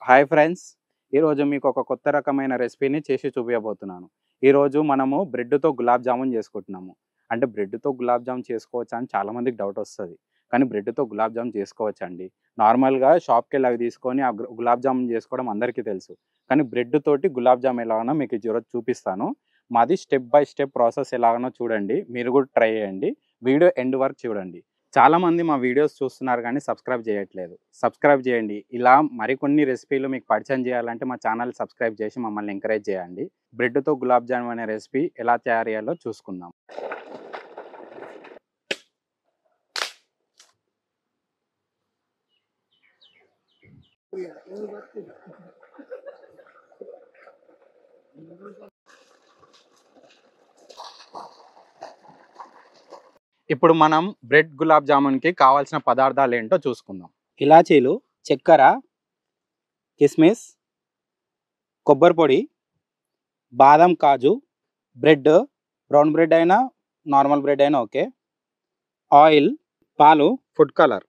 Hi friends, ఈరోజు మీకు ఒక కొత్త రకమైన రెసిపీని చేసి చూపించబోతున్నాను. ఈరోజు మనము బ్రెడ్‌తో గులాబ్ జామున్ చేసుకుంటున్నాము. అంటే బ్రెడ్‌తో గులాబ్ జామున్ చేసుకోవచ్చా అని చాలామందికి డౌట్ వస్తది. కానీ బ్రెడ్‌తో గులాబ్ జామున్ చేసుకోవచ్చండి. నార్మల్‌గా షాప్‌కెళ్ళి అవి తీసుకొని ఆ గులాబ్ జామున్ చేసుకోవడం అందరికీ తెలుసు. కానీ బ్రెడ్ తోటి గులాబ్ జామ్ ఎలాగనో మీకు ఈరోజు చూపిస్తాను. మాది స్టెప్ బై స్టెప్ ప్రాసెస్ ఎలాగనో చూడండి. మీరు కూడా ట్రై చేయండి. వీడియో ఎండ్ వరకు చూడండి. చాలామంది మా వీడియోస్ చూస్తున్నారు కానీ సబ్స్క్రైబ్ చేయట్లేదు. సబ్స్క్రైబ్ చేయండి. ఇలా మరికొన్ని రెసిపీలు మీకు పరిచయం చేయాలంటే మా ఛానల్ సబ్స్క్రైబ్ చేసి మమ్మల్ని ఎంకరేజ్ చేయండి. బ్రెడ్‌తో గులాబ్ జామ్ అనే రెసిపీ ఎలా తయారు చేయాలో చూసుకుందాం. ఇప్పుడు మనం బ్రెడ్ గులాబ్ జామున్‌కి కావాల్సిన పదార్థాలు ఏంటో చూసుకుందాం. ఇలాచీలు, చక్కెర, కిస్మిస్, కొబ్బరి పొడి, బాదం, కాజు, బ్రెడ్, బ్రౌన్ బ్రెడ్ అయినా నార్మల్ బ్రెడ్ అయినా ఓకే, ఆయిల్, పాలు, ఫుడ్ కలర్.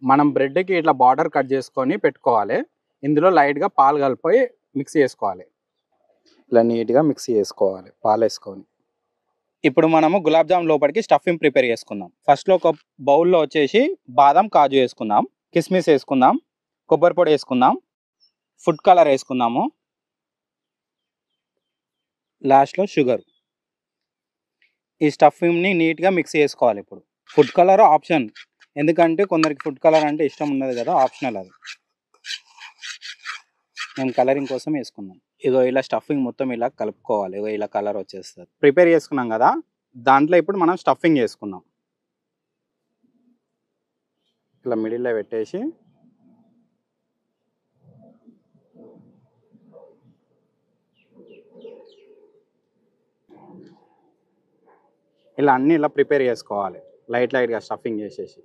మనం బ్రెడ్‌కి ఇట్లా బార్డర్ కట్ చేసుకొని పెట్టుకోవాలి. ఇందులో లైట్‌గా పాలు కలిపి మిక్స్ చేసుకోవాలి. ఇలా నీట్‌గా మిక్స్ చేసుకోవాలి పాలు వేసుకొని. ఇప్పుడు మనము గులాబ్ జామ్ లోపలికి స్టఫింగ్ ప్రిపేర్ చేసుకుందాం. ఫస్ట్లో ఒక బౌల్లో వచ్చేసి బాదం, కాజు వేసుకుందాం, కిస్మిస్ వేసుకుందాం, కొబ్బరి పొడి వేసుకుందాం, ఫుడ్ కలర్ వేసుకుందాము, లాస్ట్లో షుగర్. ఈ స్టఫింగ్ని నీట్గా మిక్స్ చేసుకోవాలి. ఇప్పుడు ఫుడ్ కలర్ ఆప్షన్, ఎందుకంటే కొందరికి ఫుడ్ కలర్ అంటే ఇష్టం ఉండదు కదా, ఆప్షనల్ అది. మేము కలరింగ్ కోసం వేసుకున్నాం. ఇగో ఇలా స్టఫింగ్ మొత్తం ఇలా కలుపుకోవాలి. ఇగో ఇలా కలర్ వచ్చేస్తుంది. ప్రిపేర్ చేసుకున్నాం కదా, దాంట్లో ఇప్పుడు మనం స్టఫింగ్ వేసుకుందాం. ఇలా మిడిల్లో పెట్టేసి ఇలా అన్నీ ఇలా ప్రిపేర్ చేసుకోవాలి. లైట్గా స్టఫింగ్ చేసేసి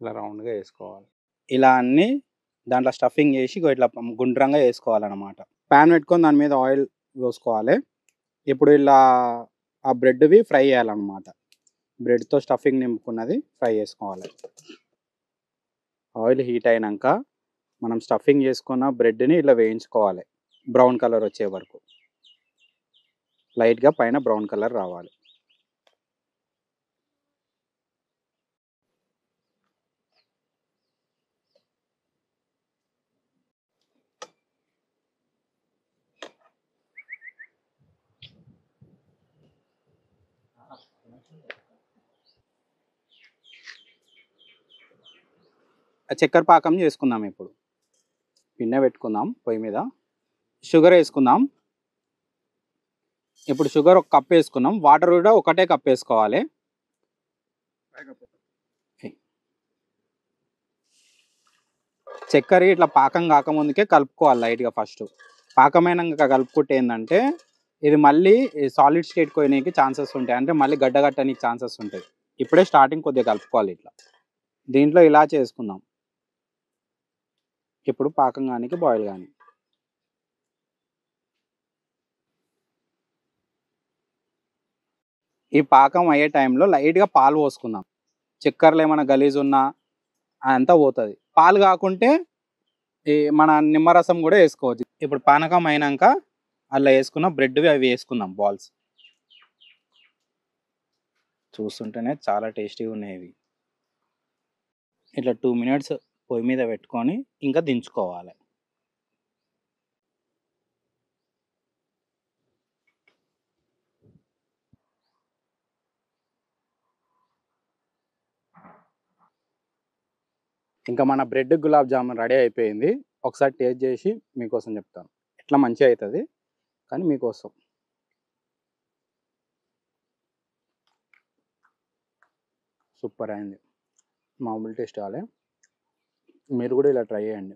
ఇలా రౌండ్గా వేసుకోవాలి. ఇలా అన్నీ దాంట్లో స్టఫింగ్ చేసి ఇట్లా గుండ్రంగా వేసుకోవాలన్నమాట. ప్యాన్ పెట్టుకొని దాని మీద ఆయిల్ పోసుకోవాలి. ఇప్పుడు ఇలా ఆ బ్రెడ్వి ఫ్రై చేయాలన్నమాట. బ్రెడ్తో స్టఫింగ్ నింపుకున్నది ఫ్రై చేసుకోవాలి. ఆయిల్ హీట్ అయినాక మనం స్టఫింగ్ చేసుకున్న బ్రెడ్ని ఇలా వేయించుకోవాలి. బ్రౌన్ కలర్ వచ్చే వరకు, లైట్గా పైన బ్రౌన్ కలర్ రావాలి. చక్కెర పాకం చేసుకుందాం. ఇప్పుడు గిన్నె పెట్టుకుందాం పొయ్యి మీద. షుగర్ వేసుకుందాం. ఇప్పుడు షుగర్ ఒక కప్ వేసుకున్నాం. వాటర్ కూడా ఒకటే కప్ వేసుకోవాలి. చక్కెర ఇట్లా పాకం కాకముందుకే కలుపుకోవాలి లైట్గా. ఫస్ట్ పాకమైనాక కలుపుకుంటే ఏంటంటే ఇది మళ్ళీ సాలిడ్ స్టేట్ పోయడానికి ఛాన్సెస్ ఉంటాయి. అంటే మళ్ళీ గడ్డగట్టడానికి ఛాన్సెస్ ఉంటాయి. ఇప్పుడే స్టార్టింగ్ కొద్దిగా కలుపుకోవాలి ఇట్లా. దీంట్లో ఇలా చేసుకుందాం. ఇప్పుడు పాకం కానీ బాయిల్ కానీ. ఈ పాకం అయ్యే టైంలో లైట్గా పాలు పోసుకుందాం. చక్కెరలో ఏమైనా గలీజ్ ఉన్నా అంతా పోతుంది. పాలు కాకుంటే ఈ మన నిమ్మరసం కూడా వేసుకోవచ్చు. ఇప్పుడు పానకం అయినాక అలా వేసుకున్న బ్రెడ్వి అవి వేసుకుందాం బాల్స్. చూస్తుంటేనే చాలా టేస్టీగా ఉన్నాయి ఇవి. ఇట్లా 2 మినిట్స్ పొయ్యి మీద పెట్టుకొని ఇంకా దించుకోవాలి. ఇంకా మన బ్రెడ్ గులాబ్ జామున్ రెడీ అయిపోయింది. ఒకసారి టేస్ట్ చేసి మీకోసం చెప్తాను. ఎట్లా మంచిగా అవుతుంది కానీ మీకోసం. సూపర్ అయింది. మామూలు టేస్ట్ కావాలి. మీరు కూడా ఇలా ట్రై చేయండి.